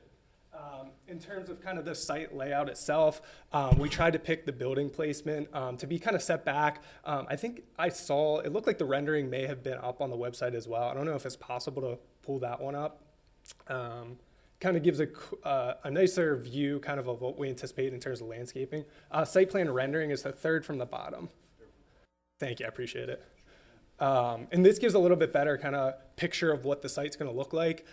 In terms of kind of the site layout itself, we tried to pick the building placement to be kind of set back. I think it looked like the rendering may have been up on the website as well. I don't know if it's possible to pull that one up. Kind of gives a nicer view kind of what we anticipate in terms of landscaping. Site plan rendering is the third from the bottom. Thank you, I appreciate it. And this gives a little bit better kind of picture of what the site's going to look like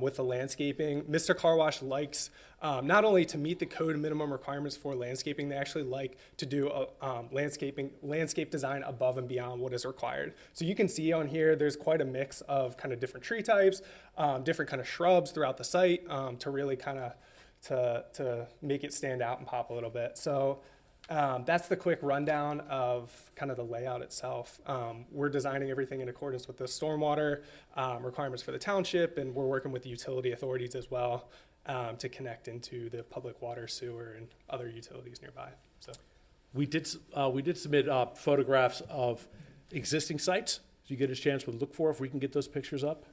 with the landscaping. Mr. Car Wash likes not only to meet the code minimum requirements for landscaping, they actually like to do landscape design above and beyond what is required. So you can see on here, there's quite a mix of kind of different tree types, different kind of shrubs throughout the site to really kind of to make it stand out and pop a little bit. So that's the quick rundown of kind of the layout itself. We're designing everything in accordance with the stormwater requirements for the township, and we're working with the utility authorities as well to connect into the public water, sewer, and other utilities nearby. So We did submit photographs of existing sites. So you get a chance to look for if we can get those pictures up.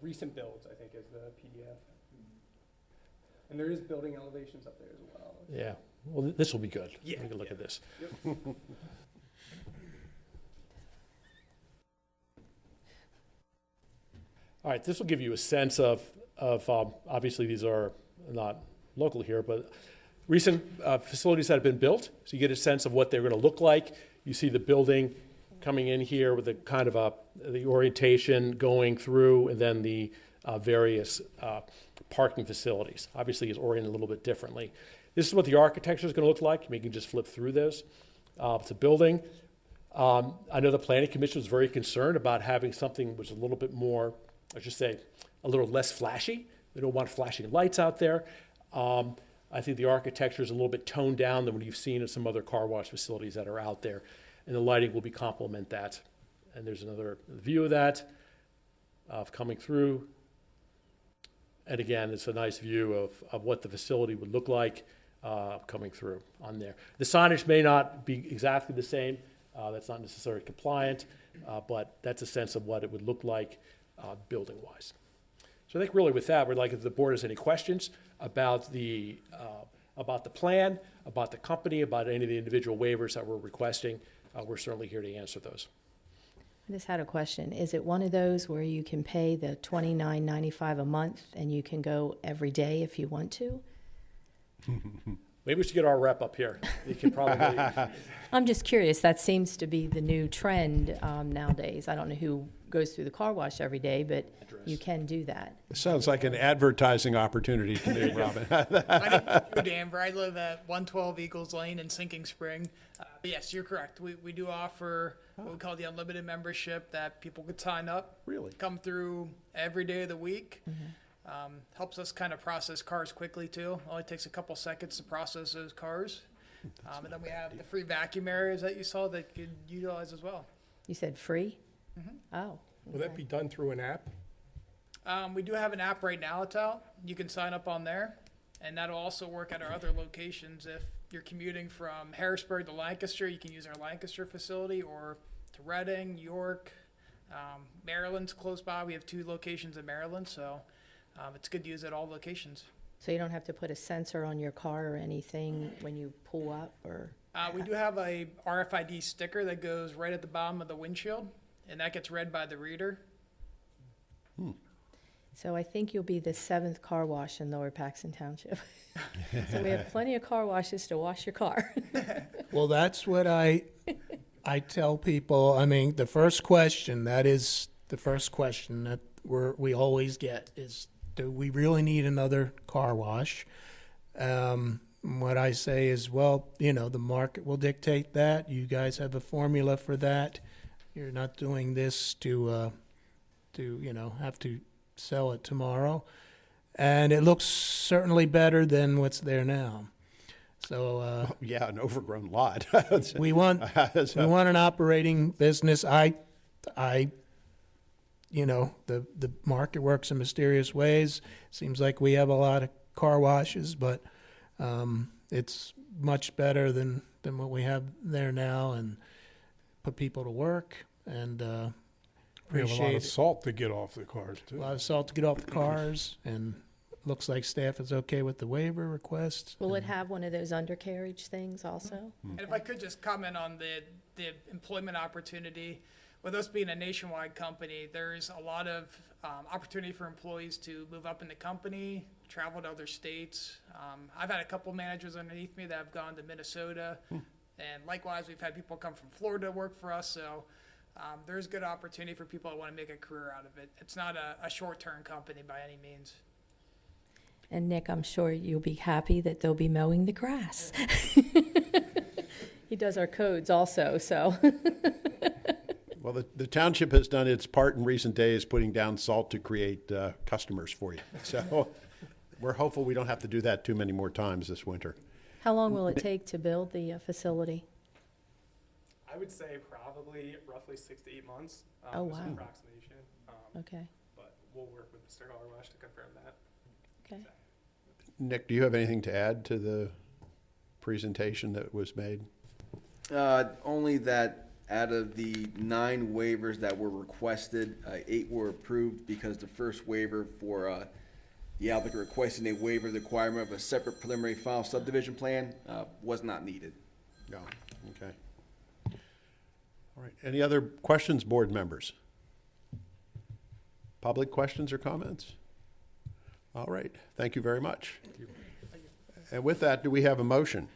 recent builds, I think, is the PDF. And there is building elevations up there as well. Yeah, well, this will be good. Yeah, Take a look yeah. at this. Yep. All right, this will give you a sense of obviously these are not local here, but recent facilities that have been built. So you get a sense of what they're going to look like. You see the building coming in here with the kind of the orientation going through, and then the various parking facilities. Obviously, it's oriented a little bit differently. This is what the architecture is going to look like. You can just flip through those. It's a building. I know the Planning Commission was very concerned about having something which is a little bit more, I should say, a little less flashy. They don't want flashing lights out there. I think the architecture is a little bit toned down than what you've seen in some other car wash facilities that are out there. And the lighting will complement that. And there's another view of that coming through. And again, it's a nice view of what the facility would look like coming through on there. The signage may not be exactly the same. That's not necessarily compliant, but that's a sense of what it would look like building-wise. So I think really with that, we'd like if the board has any questions about the plan, about the company, about any of the individual waivers that we're requesting, we're certainly here to answer those. I just had a question. Is it one of those where you can pay the $29.95 a month and you can go every day if you want to? Maybe we should get our rep up here. He can probably. I'm just curious. That seems to be the new trend nowadays. I don't know who goes through the car wash every day, but you can do that. It sounds like an advertising opportunity to me, Robin. My name is Joe Danver. I live at 112 Eagles Lane in Sinking Spring. But yes, you're correct. We do offer what we call the unlimited membership that people could sign up. Really? Come through every day of the week. Helps us kind of process cars quickly too. Only takes a couple seconds to process those cars. And then we have the free vacuum areas that you saw that you could utilize as well. You said free? Oh. Will that be done through an app? We do have an app right now that's out. You can sign up on there, and that'll also work at our other locations. If you're commuting from Harrisburg to Lancaster, you can use our Lancaster facility, or to Reading, York, Maryland's close by. We have 2 locations in Maryland, so it's good to use at all locations. So you don't have to put a sensor on your car or anything when you pull up, or? We do have a RFID sticker that goes right at the bottom of the windshield, and that gets read by the reader. So I think you'll be the 7th car wash in Lower Paxton Township. So we have plenty of car washes to wash your car. Well, that's what I tell people. I mean, the first question, that is the first question that we always get is, do we really need another car wash? What I say is, well, the market will dictate that. You guys have a formula for that. You're not doing this to have to sell it tomorrow. And it looks certainly better than what's there now. So Yeah, an overgrown lot. we want an operating business. The market works in mysterious ways. Seems like we have a lot of car washes, but it's much better than what we have there now, and put people to work, and We have a lot appreciate of salt to get off the cars, a too. lot of salt to get off the cars, and looks like staff is okay with the waiver requests. Will it have one of those undercarriage things also? And if I could just comment on the employment opportunity, with us being a nationwide company, there's a lot of opportunity for employees to move up in the company, travel to other states. I've had a couple managers underneath me that have gone to Minnesota, And likewise, we've had people come from Florida work for us, so there's good opportunity for people that want to make a career out of it. It's not a short-term company by any means. And Nick, I'm sure you'll be happy that they'll be mowing the grass. He does our codes also, so. Well, the township has done its part in recent days, putting down salt to create customers for you. So we're hopeful we don't have to do that too many more times this winter. How long will it take to build the facility? I would say probably roughly 6 to 8 months. Oh, as an wow. approximation. Okay, But we'll work with Mr. Garwash to confirm that. okay. Nick, do you have anything to add to the presentation that was made? Only that out of the 9 waivers that were requested, 8 were approved because the first waiver for the applicant requesting a waiver of the requirement of a separate preliminary final subdivision plan was not needed. No. Okay. All right. Any other questions, board members? Public questions or comments? All right. Thank you very much. And with that, do we have a motion?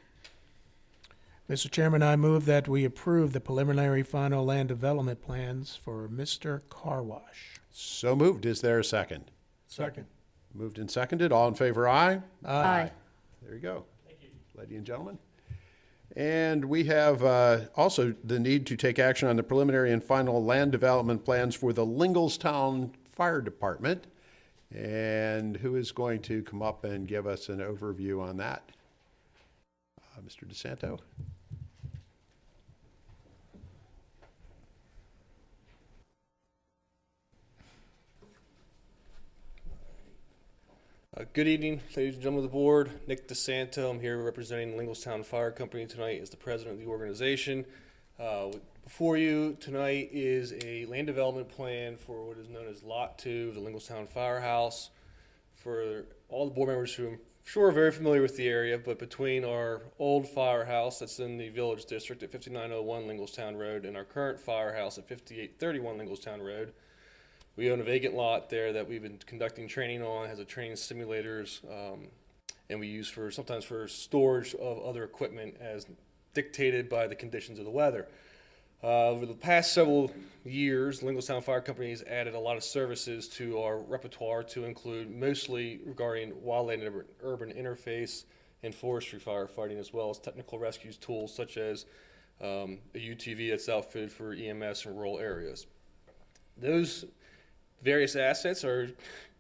Mr. Chairman, I move that we approve the preliminary final land development plans for Mr. Car Wash. So moved. Is there a second? Second. Moved and seconded. All in favor, aye? Aye. There you go. Thank you. Ladies and gentlemen. And we have also the need to take action on the preliminary and final land development plans for the Linglestown Fire Department. And who is going to come up and give us an overview on that? Mr. DeSanto. Good evening, ladies and gentlemen of the board. Nick DeSanto. I'm here representing Linglestown Fire Company tonight as the president of the organization. Before you tonight is a land development plan for what is known as Lot 2, the Linglestown Firehouse. For all the board members who I'm sure are very familiar with the area, but between our old firehouse that's in the Village District at 5901 Linglestown Road and our current firehouse at 5831 Linglestown Road, we own a vacant lot there that we've been conducting training on, has a training simulators, and we use sometimes for storage of other equipment as dictated by the conditions of the weather. Over the past several years, Linglestown Fire Company has added a lot of services to our repertoire to include mostly regarding wildland and urban interface and forestry firefighting, as well as technical rescue tools such as a UTV that's outfitted for EMS in rural areas. Those various assets are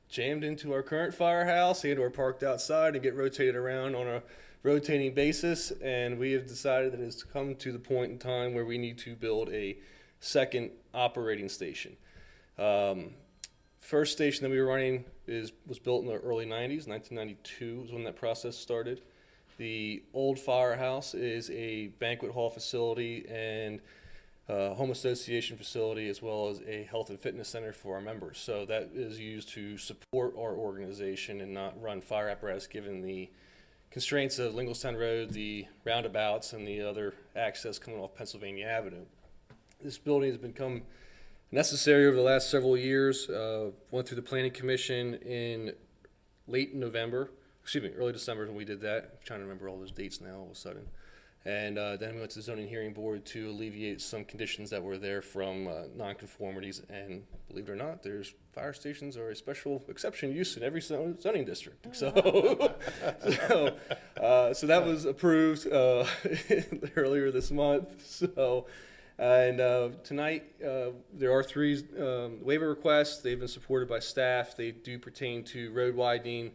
jammed into our current firehouse and are parked outside and get rotated around on a rotating basis, and we have decided that it's come to the point in time where we need to build a second operating station. First station that we were running was built in the early 90s. 1992 was when that process started. The old firehouse is a banquet hall facility and home association facility, as well as a health and fitness center for our members. So that is used to support our organization and not run fire apparatus, given the constraints of Linglestown Road, the roundabouts, and the other access coming off Pennsylvania Avenue. This building has become necessary over the last several years. Went through the Planning Commission in early December when we did that. I'm trying to remember all those dates now all of a sudden. And then we went to the Zoning Hearing Board to alleviate some conditions that were there from nonconformities. And believe it or not, fire stations are a special exception use in every zoning district. So that was approved earlier this month. So, and tonight there are 3 waiver requests. They've been supported by staff. They do pertain to road widening,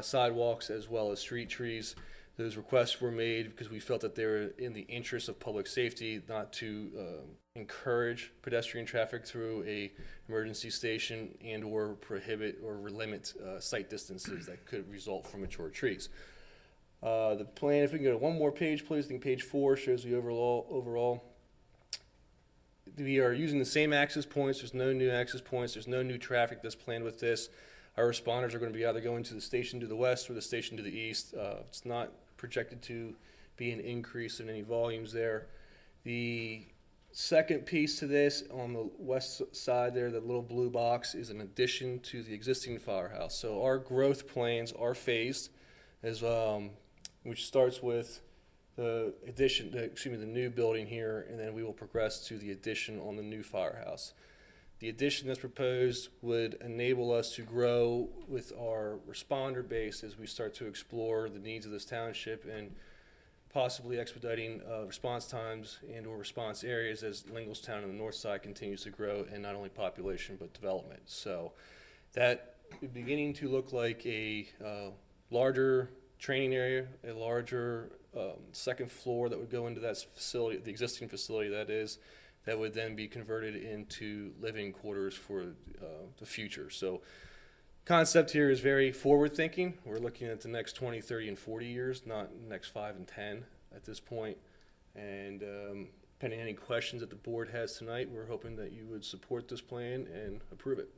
sidewalks, as well as street trees. Those requests were made because we felt that they were in the interest of public safety, not to encourage pedestrian traffic through a emergency station and or prohibit or limit sight distances that could result from mature trees. The plan, if we can go to one more page, please. I think page 4 shows the overall. We are using the same access points. There's no new access points. There's no new traffic that's planned with this. Our responders are going to be either going to the station to the west or the station to the east. It's not projected to be an increase in any volumes there. The second piece to this on the west side there, the little blue box, is an addition to the existing firehouse. So our growth plans are phased, which starts with the the new building here, and then we will progress to the addition on the new firehouse. The addition that's proposed would enable us to grow with our responder base as we start to explore the needs of this township and possibly expediting response times and or response areas as Linglestown on the north side continues to grow in not only population but development. So that is beginning to look like a larger training area, a larger second floor that would go into that facility, the existing facility that would then be converted into living quarters for the future. So concept here is very forward thinking. We're looking at the next 20, 30, and 40 years, not the next 5 and 10 at this point. And depending on any questions that the board has tonight, we're hoping that you would support this plan and approve it.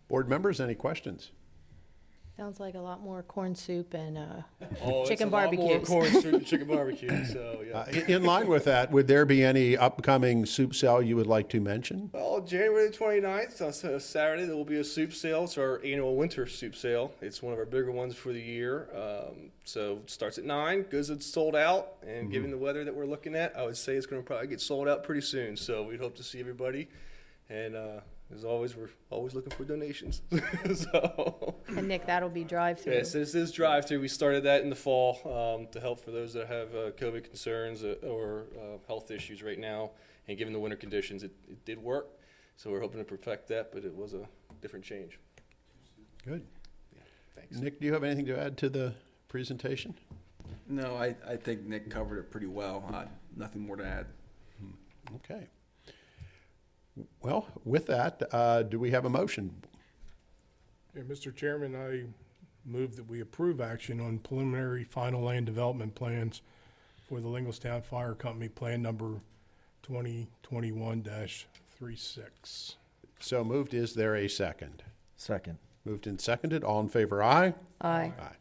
Board members, any questions? Sounds like a lot more corn soup and Oh, chicken it's a lot more barbecues. corn soup and chicken barbecue. So yeah. In line with that, would there be any upcoming soup sale you would like to mention? Well, January the 29th, on Saturday, there will be a soup sale. It's our annual winter soup sale. It's one of our bigger ones for the year. So it starts at 9, goes it's sold out. And given the weather that we're looking at, I would say it's going to probably get sold out pretty soon. So we'd hope to see everybody. And as always, we're always looking for donations. So. And Nick, that'll be drive-through. Yes, this is drive-through. We started that in the fall to help for those that have COVID concerns or health issues right now. And given the winter conditions, it did work. So we're hoping to perfect that, but it was a different change. Good. Yeah, thanks. Nick, do you have anything to add to the presentation? No, I think Nick covered it pretty well. Nothing more to add. Okay. Well, with that, do we have a motion? Yeah, Mr. Chairman, I move that we approve action on preliminary final land development plans for the Linglestown Fire Company, plan number 2021-36. So moved. Is there a second? Second. Moved and seconded. All in favor, aye? Aye. Aye.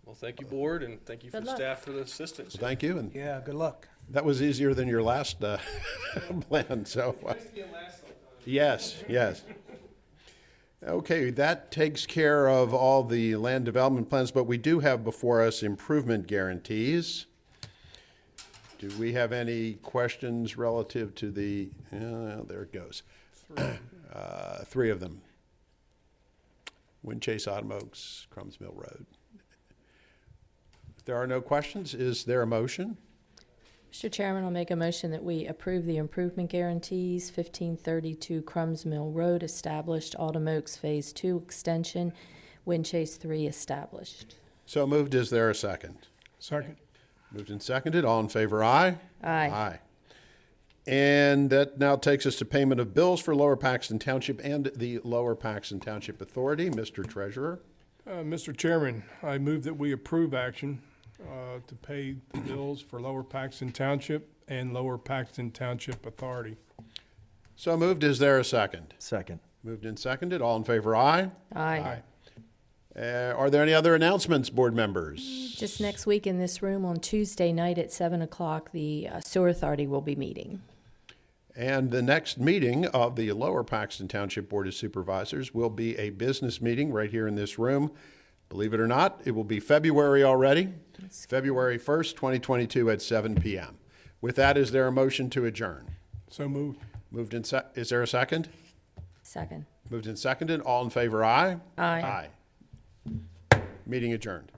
Well, thank you, board, and thank you for Good the luck. staff for the assistance. Thank you. And Yeah, good luck. that was easier than your last plan, so. Yes, yes. Okay, that takes care of all the land development plans, but we do have before us improvement guarantees. Do we have any questions relative to the, there it goes. Three of them. Wind Chase, Autumn Oaks, Crumbs Mill Road. If there are no questions, is there a motion? Mr. Chairman, I'll make a motion that we approve the improvement guarantees, 1532 Crumbs Mill Road established, Autumn Oaks Phase 2 extension, Wind Chase 3 established. So moved. Is there a second? Second. Moved and seconded. All in favor, aye? Aye. Aye. And that now takes us to payment of bills for Lower Paxton Township and the Lower Paxton Township Authority. Mr. Treasurer. Mr. Chairman, I move that we approve action to pay the bills for Lower Paxton Township and Lower Paxton Township Authority. So moved. Is there a second? Second. Moved and seconded. All in favor, aye? Aye. Are there any other announcements, board members? Just next week in this room on Tuesday night at 7 o'clock, the Sewer Authority will be meeting. And the next meeting of the Lower Paxton Township Board of Supervisors will be a business meeting right here in this room. Believe it or not, it will be February already, February 1st, 2022 at 7 p.m. With that, is there a motion to adjourn? So moved. Moved in is there a second? Second. Moved and seconded. All in favor, aye? Aye. Aye. Meeting adjourned.